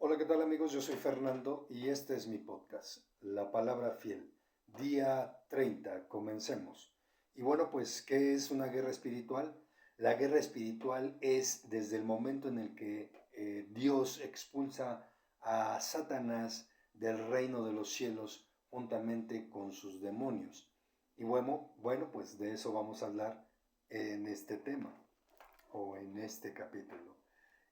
Hola, ¿qué tal amigos? Yo soy Fernando y este es mi podcast, La Palabra Fiel, día 30. Comencemos. Y bueno, pues, ¿qué es una guerra espiritual? La guerra espiritual es desde el momento en el que Dios expulsa a Satanás del reino de los cielos juntamente con sus demonios. Y bueno, pues de eso vamos a hablar en este tema o en este capítulo.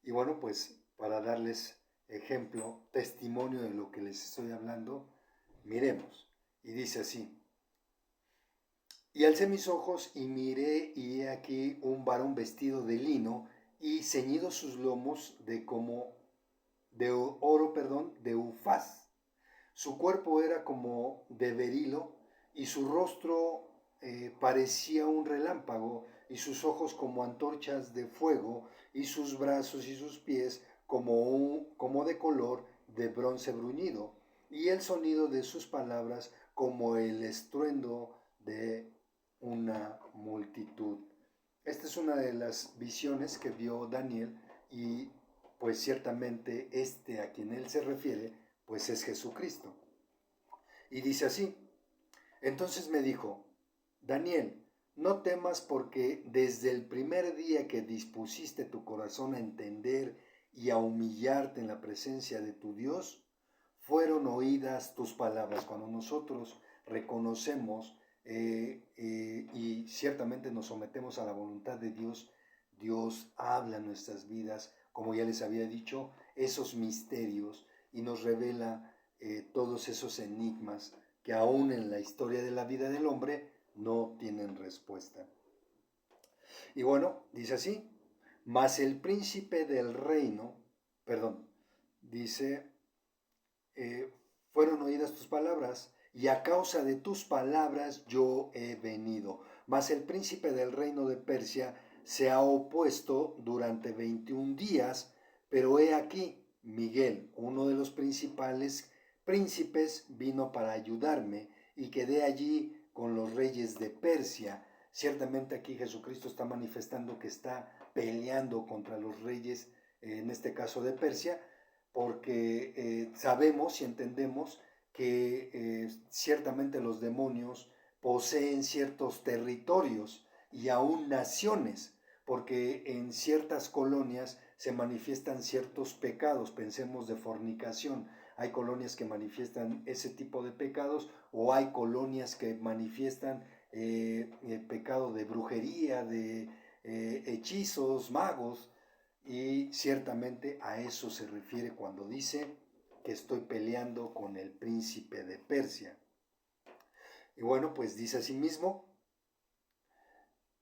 Y bueno, pues para darles ejemplo, testimonio de lo que les estoy hablando, miremos. Y dice así: y alcé mis ojos y miré, y he aquí un varón vestido de lino y ceñidos sus lomos de ufaz. Su cuerpo era como de berilo y su rostro parecía un relámpago y sus ojos como antorchas de fuego y sus brazos y sus pies como de color de bronce bruñido y el sonido de sus palabras como el estruendo de una multitud. Esta es una de las visiones que vio Daniel y pues ciertamente a quien él se refiere pues es Jesucristo. Y dice así: entonces me dijo, Daniel, no temas, porque desde el primer día que dispusiste tu corazón a entender y a humillarte en la presencia de tu Dios, fueron oídas tus palabras. Cuando nosotros reconocemos y ciertamente nos sometemos a la voluntad de Dios, Dios habla en nuestras vidas, como ya les había dicho, esos misterios y nos revela todos esos enigmas que aún en la historia de la vida del hombre no tienen respuesta. Y bueno, dice así: mas el príncipe del reino, perdón, dice, fueron oídas tus palabras, y a causa de tus palabras yo he venido. Mas el príncipe del reino de Persia se ha opuesto durante 21 días, pero he aquí, Miguel, uno de los principales príncipes, vino para ayudarme y quedé allí con los reyes de Persia. Ciertamente aquí Jesucristo está manifestando que está peleando contra los reyes, en este caso de Persia, porque sabemos y entendemos que ciertamente los demonios poseen ciertos territorios y aún naciones, porque en ciertas colonias se manifiestan ciertos pecados. Pensemos de fornicación, hay colonias que manifiestan ese tipo de pecados, o hay colonias que manifiestan el pecado de brujería, de hechizos, magos. Y ciertamente a eso se refiere cuando dice que estoy peleando con el príncipe de Persia. Y bueno, pues dice asimismo,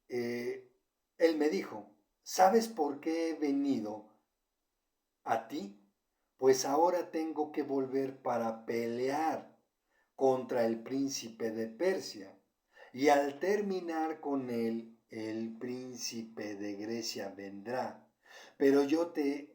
él me dijo, ¿sabes por qué he venido a ti? Pues ahora tengo que volver para pelear contra el príncipe de Persia. Y al terminar con él, el príncipe de Grecia vendrá. Pero yo te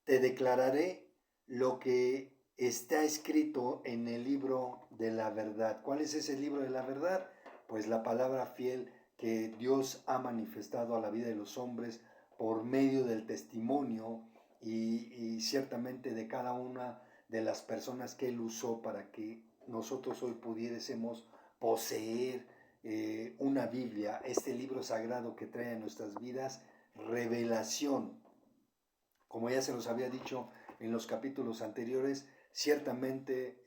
declararé lo que está escrito en el libro de la verdad. ¿Cuál es ese libro de la verdad? Pues la palabra fiel que Dios ha manifestado a la vida de los hombres por medio del testimonio y ciertamente de cada una de las personas que Él usó para que nosotros hoy pudiésemos poseer una Biblia, este libro sagrado que trae a nuestras vidas revelación. Como ya se los había dicho en los capítulos anteriores, ciertamente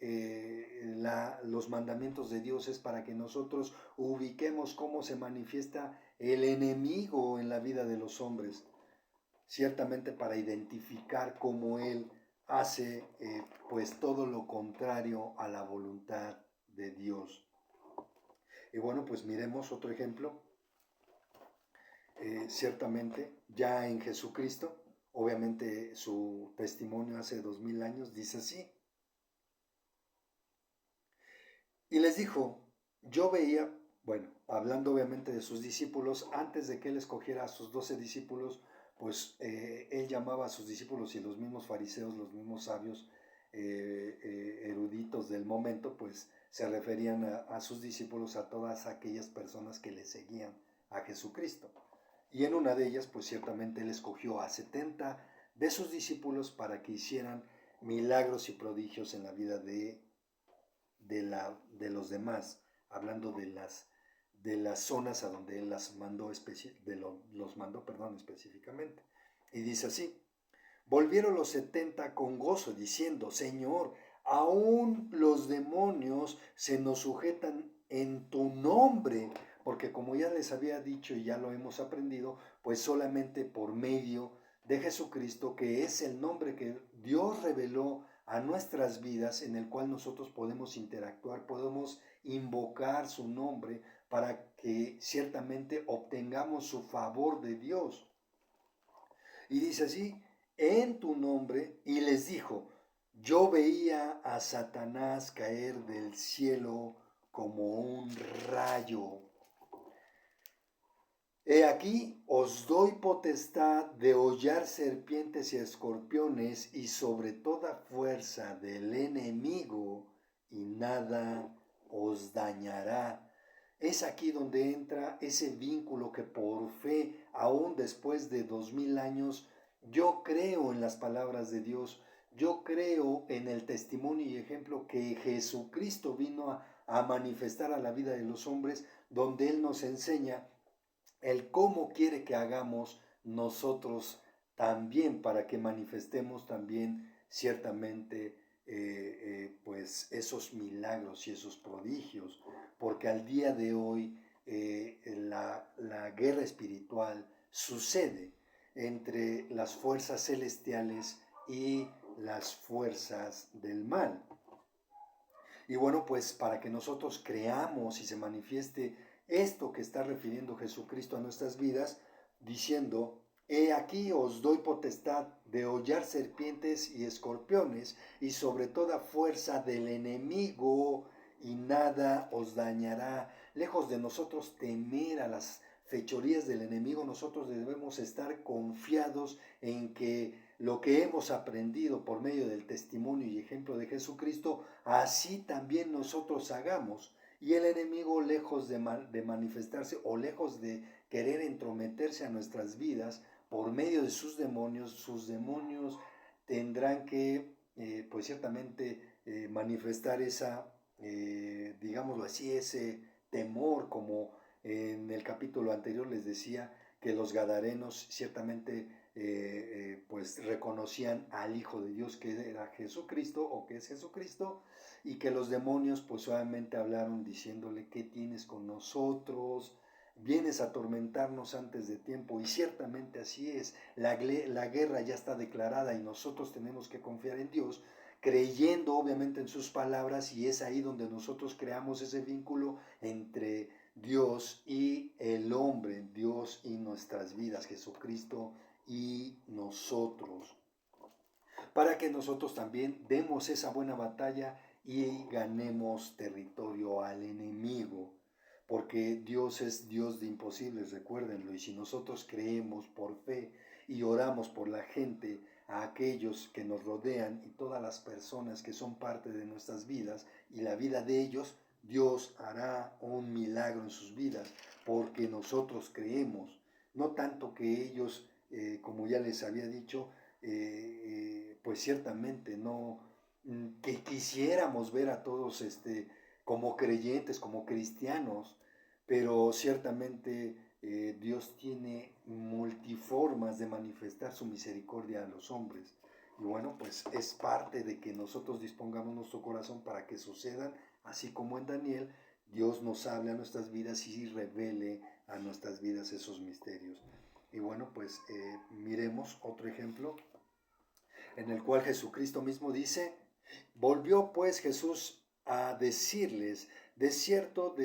los mandamientos de Dios es para que nosotros ubiquemos cómo se manifiesta el enemigo en la vida de los hombres, ciertamente para identificar cómo Él hace pues todo lo contrario a la voluntad de Dios. Y bueno, pues miremos otro ejemplo, ciertamente ya en Jesucristo. Obviamente su testimonio hace 2000 años dice así: y les dijo, yo veía, bueno, hablando obviamente de sus discípulos, antes de que él escogiera a sus 12 discípulos, pues él llamaba a sus discípulos, y los mismos fariseos, los mismos sabios eruditos del momento, pues se referían a sus discípulos, a todas aquellas personas que le seguían a Jesucristo. Y en una de ellas, pues ciertamente él escogió a 70 de sus discípulos para que hicieran milagros y prodigios en la vida de los demás, hablando de las zonas a donde él los mandó específicamente. Y dice así: volvieron los 70 con gozo, diciendo: Señor, aún los demonios se nos sujetan en tu nombre, porque como ya les había dicho y ya lo hemos aprendido, pues solamente por medio de Jesucristo, que es el nombre que Dios reveló a nuestras vidas, en el cual nosotros podemos interactuar, podemos invocar su nombre para que ciertamente obtengamos su favor de Dios. Y dice así: en tu nombre, y les dijo: yo veía a Satanás caer del cielo como un rayo. He aquí, os doy potestad de hollar serpientes y escorpiones y sobre toda fuerza del enemigo, y nada os dañará. Es aquí donde entra ese vínculo que por fe, aún después de 2000 años, yo creo en las palabras de Dios, yo creo en el testimonio y ejemplo que Jesucristo vino a manifestar a la vida de los hombres, donde Él nos enseña el cómo quiere que hagamos nosotros también, para que manifestemos también ciertamente pues esos milagros y esos prodigios, porque al día de hoy la guerra espiritual sucede entre las fuerzas celestiales y las fuerzas del mal. Y bueno, pues para que nosotros creamos y se manifieste esto que está refiriendo Jesucristo a nuestras vidas, diciendo: he aquí os doy potestad de hollar serpientes y escorpiones y sobre toda fuerza del enemigo, y nada os dañará. Lejos de nosotros temer a las fechorías del enemigo, nosotros debemos estar confiados en que lo que hemos aprendido por medio del testimonio y ejemplo de Jesucristo, así también nosotros hagamos. Y el enemigo, lejos de manifestarse o lejos de querer entrometerse a nuestras vidas por medio de sus demonios tendrán que, pues ciertamente, manifestar digámoslo así, ese temor, como en el capítulo anterior les decía, que los gadarenos ciertamente pues reconocían al Hijo de Dios, que era Jesucristo o que es Jesucristo, y que los demonios pues solamente hablaron diciéndole: ¿qué tienes con nosotros? Vienes a atormentarnos antes de tiempo. Y ciertamente así es, la guerra ya está declarada y nosotros tenemos que confiar en Dios, creyendo obviamente en sus palabras, y es ahí donde nosotros creamos ese vínculo entre Dios y el hombre, Dios y nuestras vidas, Jesucristo y nosotros, para que nosotros también demos esa buena batalla y ganemos territorio al enemigo, porque Dios es Dios de imposibles, recuérdenlo. Y si nosotros creemos por fe y oramos por la gente, a aquellos que nos rodean y todas las personas que son parte de nuestras vidas y la vida de ellos, Dios hará un milagro en sus vidas, porque nosotros creemos. No tanto que ellos, como ya les había dicho, pues ciertamente no, que quisiéramos ver a todos como creyentes, como cristianos, pero ciertamente Dios tiene multiformas de manifestar su misericordia a los hombres. Y bueno, pues es parte de que nosotros dispongamos nuestro corazón para que sucedan, así como en Daniel, Dios nos hable a nuestras vidas y revele a nuestras vidas esos misterios. Y bueno, pues miremos otro ejemplo en el cual Jesucristo mismo dice: volvió pues Jesús a decirles: de cierto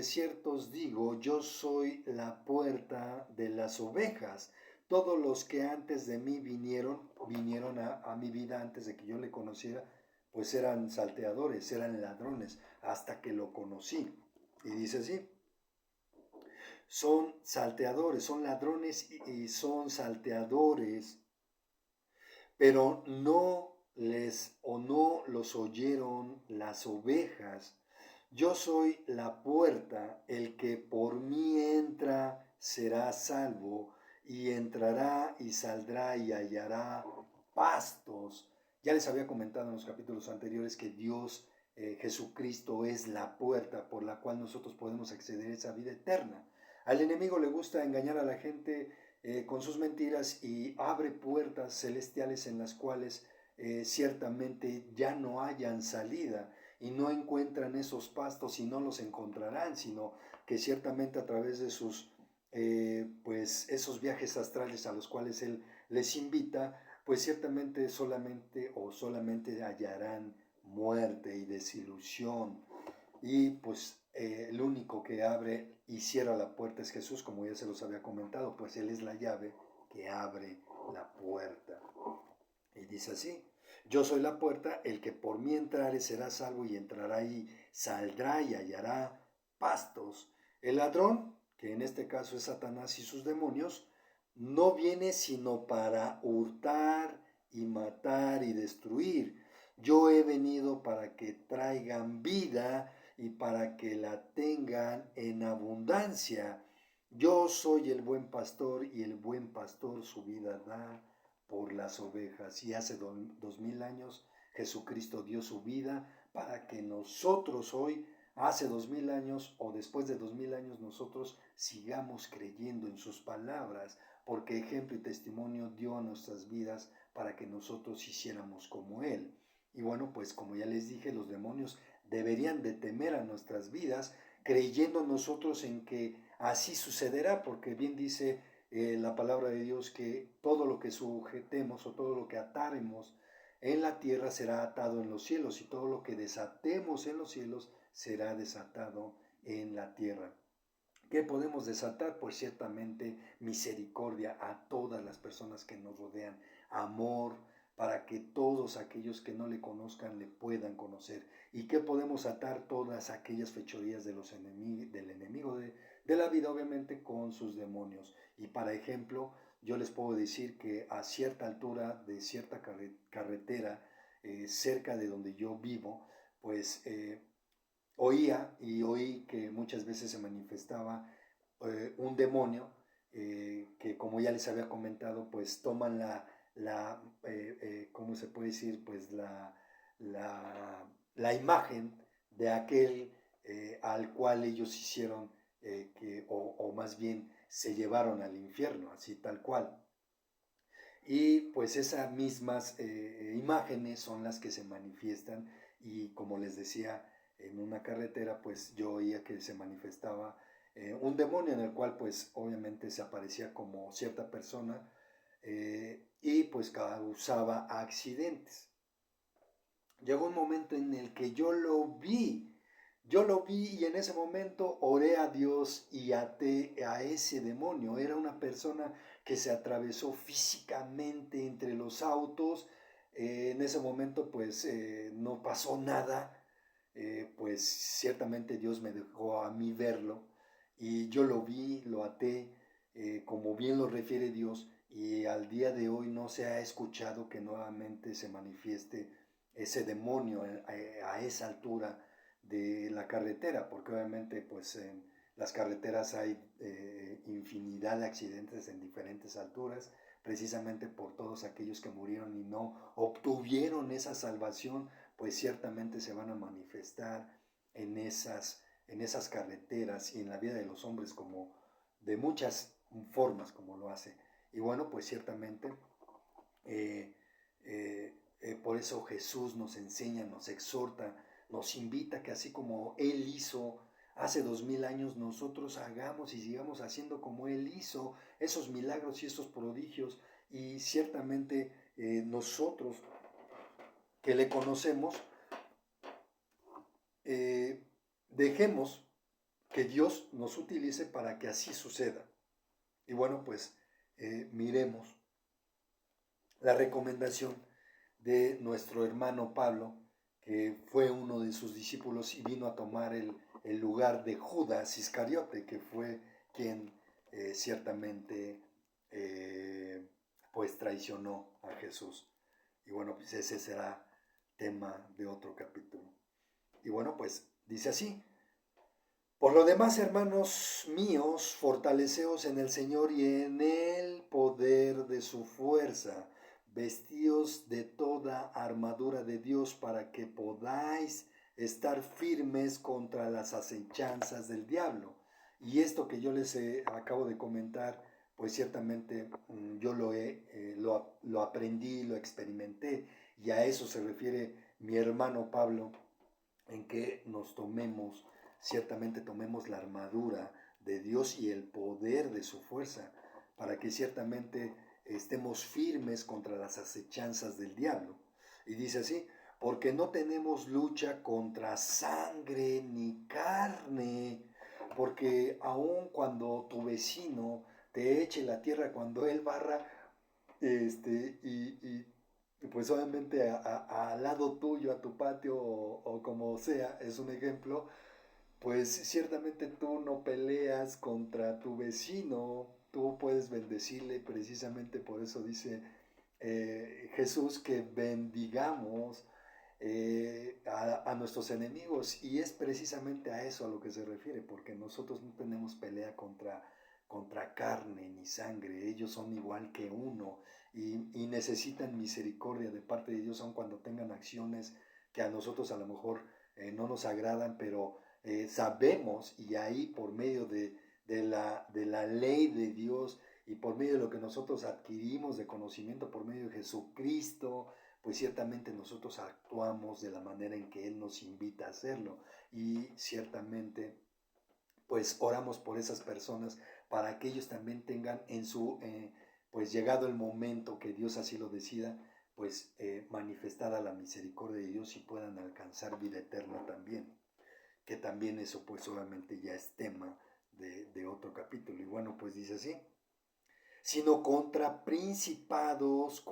os digo, yo soy la puerta de las ovejas. Todos los que antes de mí vinieron a mi vida antes de que yo le conociera, pues eran salteadores, eran ladrones, hasta que lo conocí. Y dice así: son salteadores, son ladrones y son salteadores, pero no los oyeron las ovejas. Yo soy la puerta, el que por mí entra será salvo, y entrará y saldrá y hallará pastos. Ya les había comentado en los capítulos anteriores que Dios, Jesucristo, es la puerta por la cual nosotros podemos acceder a esa vida eterna. Al enemigo le gusta engañar a la gente con sus mentiras y abre puertas celestiales en las cuales ciertamente ya no hayan salida y no encuentran esos pastos y no los encontrarán, sino que ciertamente a través de sus pues esos viajes astrales a los cuales Él les invita, pues ciertamente solamente hallarán muerte y desilusión. Y pues el único que abre y cierra la puerta es Jesús, como ya se los había comentado, pues Él es la llave que abre la puerta. Y dice así: yo soy la puerta, el que por mí entrare será salvo y entrará y saldrá y hallará pastos. El ladrón, que en este caso es Satanás y sus demonios, no viene sino para hurtar y matar y destruir. Yo he venido para que traigan vida y para que la tengan en abundancia. Yo soy el buen pastor y el buen pastor su vida da por las ovejas. Y hace 2000 años Jesucristo dio su vida para que nosotros hoy, hace 2000 años o después de 2000 años, nosotros sigamos creyendo en sus palabras, porque ejemplo y testimonio dio a nuestras vidas para que nosotros hiciéramos como Él. Y bueno, pues como ya les dije, los demonios deberían de temer a nuestras vidas, creyendo nosotros en que así sucederá, porque bien dice la palabra de Dios que todo lo que sujetemos o todo lo que atáremos en la tierra será atado en los cielos, y todo lo que desatemos en los cielos será desatado en la tierra. ¿Qué podemos desatar? Pues ciertamente misericordia a todas las personas que nos rodean, amor para que todos aquellos que no le conozcan le puedan conocer. ¿Y qué podemos atar? Todas aquellas fechorías de del enemigo de la vida, obviamente con sus demonios. Y para ejemplo, yo les puedo decir que a cierta altura de cierta carretera, cerca de donde yo vivo, pues oí que muchas veces se manifestaba un demonio que, como ya les había comentado, pues toman ¿cómo se puede decir? Pues la imagen de aquel al cual ellos hicieron o más bien se llevaron al infierno, así tal cual. Y pues esas mismas imágenes son las que se manifiestan, y como les decía, en una carretera pues yo oía que se manifestaba un demonio en el cual pues obviamente se aparecía como cierta persona y pues causaba accidentes. Llegó un momento en el que yo lo vi y en ese momento oré a Dios y até a ese demonio. Era una persona que se atravesó físicamente entre los autos. En ese momento pues no pasó nada, pues ciertamente Dios me dejó a mí verlo y yo lo vi, lo até, como bien lo refiere Dios, y al día de hoy no se ha escuchado que nuevamente se manifieste ese demonio a esa altura de la carretera, porque obviamente pues en las carreteras hay infinidad de accidentes en diferentes alturas, precisamente por todos aquellos que murieron y no obtuvieron esa salvación, pues ciertamente se van a manifestar en esas carreteras y en la vida de los hombres como de muchas formas como lo hace. Y bueno, pues ciertamente por eso Jesús nos enseña, nos exhorta, nos invita que así como Él hizo hace 2000 años, nosotros hagamos y sigamos haciendo como Él hizo esos milagros y esos prodigios. Y ciertamente nosotros que le conocemos, dejemos que Dios nos utilice para que así suceda. Y bueno, pues miremos la recomendación de nuestro hermano Pablo, que fue uno de sus discípulos y vino a tomar el lugar de Judas Iscariote, que fue quien ciertamente pues traicionó a Jesús. Y bueno, pues ese será tema de otro capítulo. Y bueno, pues dice así: por lo demás, hermanos míos, fortaleceos en el Señor y en el poder de su fuerza. vestíos de toda armadura de Dios para que podáis estar firmes contra las acechanzas del diablo. Y esto que yo les acabo de comentar, pues ciertamente yo lo aprendí, lo experimenté, y a eso se refiere mi hermano Pablo, en que ciertamente tomemos la armadura de Dios y el poder de su fuerza, para que ciertamente estemos firmes contra las acechanzas del diablo. Y dice así, porque no tenemos lucha contra sangre ni carne, porque aun cuando tu vecino te eche la tierra, cuando él barra, y pues obviamente al lado tuyo, a tu patio o como sea, es un ejemplo, pues ciertamente tú no peleas contra tu vecino, tú puedes bendecirle, precisamente por eso dice Jesús que bendigamos a nuestros enemigos, y es precisamente a eso a lo que se refiere, porque nosotros no tenemos pelea contra carne ni sangre, ellos son igual que uno y necesitan misericordia de parte de Dios, aun cuando tengan acciones que a nosotros a lo mejor no nos agradan, pero sabemos, y ahí por medio de la ley de Dios y por medio de lo que nosotros adquirimos de conocimiento por medio de Jesucristo, pues ciertamente nosotros actuamos de la manera en que Él nos invita a hacerlo, y ciertamente pues oramos por esas personas para que ellos también tengan pues llegado el momento que Dios así lo decida, pues manifestada la misericordia de Dios y puedan alcanzar vida eterna también, que también eso pues obviamente ya es tema de otro capítulo. Y bueno, pues dice así, sino contra principados,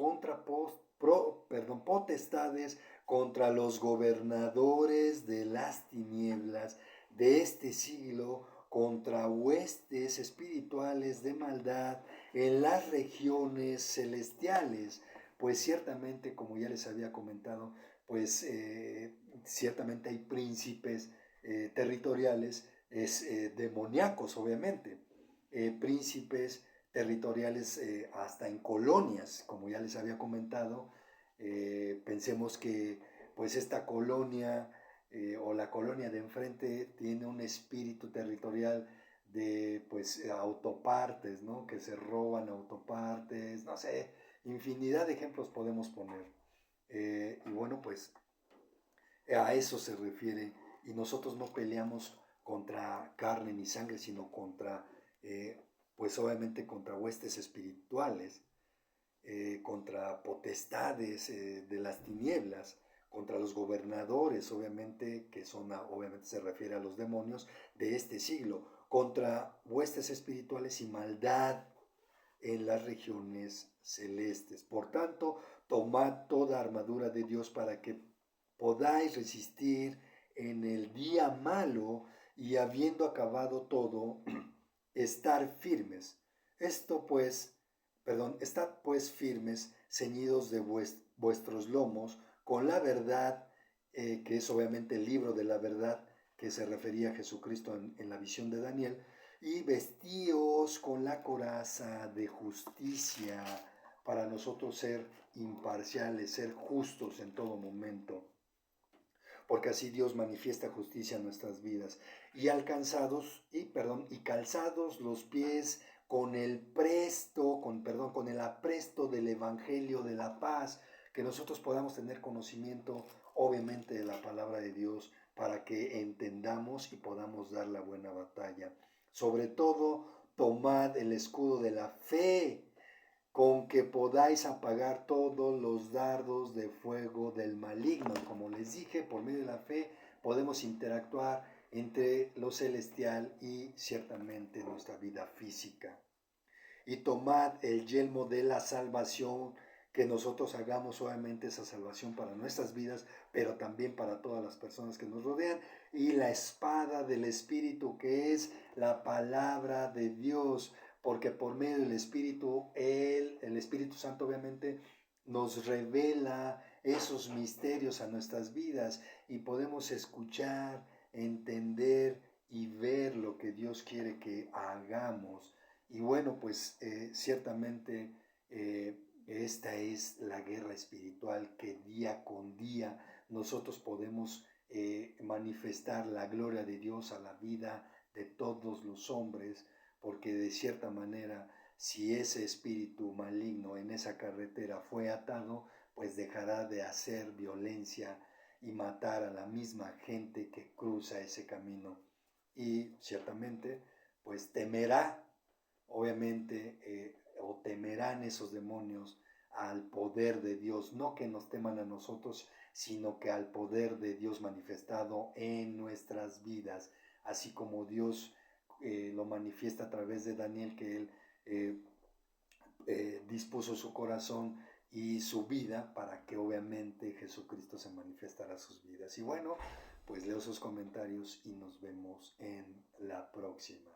potestades, contra los gobernadores de las tinieblas de este siglo, contra huestes espirituales de maldad en las regiones celestiales. Pues ciertamente, como ya les había comentado, pues ciertamente hay príncipes territoriales, demoníacos obviamente, príncipes territoriales hasta en colonias, como ya les había comentado. Pensemos que pues esta colonia o la colonia de enfrente tiene un espíritu territorial de pues autopartes, ¿no? Que se roban autopartes, no sé, infinidad de ejemplos podemos poner. Y bueno, pues a eso se refiere, y nosotros no peleamos contra carne ni sangre, sino contra pues obviamente contra huestes espirituales, contra potestades de las tinieblas, contra los gobernadores, obviamente, obviamente se refiere a los demonios de este siglo, contra huestes espirituales y maldad en las regiones celestes. Por tanto, tomad toda armadura de Dios para que podáis resistir en el día malo, y habiendo acabado todo, estar firmes. Estad pues firmes, ceñidos de vuestros lomos, con la verdad, que es obviamente el libro de la verdad, que se refería a Jesucristo en la visión de Daniel, y vestíos con la coraza de justicia, para nosotros ser imparciales, ser justos en todo momento, porque así Dios manifiesta justicia en nuestras vidas, y calzados los pies con con el apresto del evangelio de la paz, que nosotros podamos tener conocimiento obviamente de la palabra de Dios, para que entendamos y podamos dar la buena batalla. Sobre todo, tomad el escudo de la fe, con que podáis apagar todos los dardos de fuego del maligno. Como les dije, por medio de la fe podemos interactuar entre lo celestial y ciertamente nuestra vida física. Y tomad el yelmo de la salvación, que nosotros hagamos obviamente esa salvación para nuestras vidas, pero también para todas las personas que nos rodean, y la espada del Espíritu, que es la palabra de Dios, porque por medio del Espíritu, el Espíritu Santo obviamente nos revela esos misterios a nuestras vidas, y podemos escuchar, entender y ver lo que Dios quiere que hagamos. Y bueno, pues ciertamente Esta es la guerra espiritual que día con día nosotros podemos manifestar la gloria de Dios a la vida de todos los hombres, porque de cierta manera, si ese espíritu maligno en esa carretera fue atado, pues dejará de hacer violencia y matar a la misma gente que cruza ese camino. Y ciertamente, pues temerá, obviamente, o temerán esos demonios al poder de Dios, no que nos teman a nosotros, sino que al poder de Dios manifestado en nuestras vidas, así como Dios lo manifiesta a través de Daniel, que él dispuso su corazón y su vida para que obviamente Jesucristo se manifestara a sus vidas. Y bueno, pues leo sus comentarios y nos vemos en la próxima.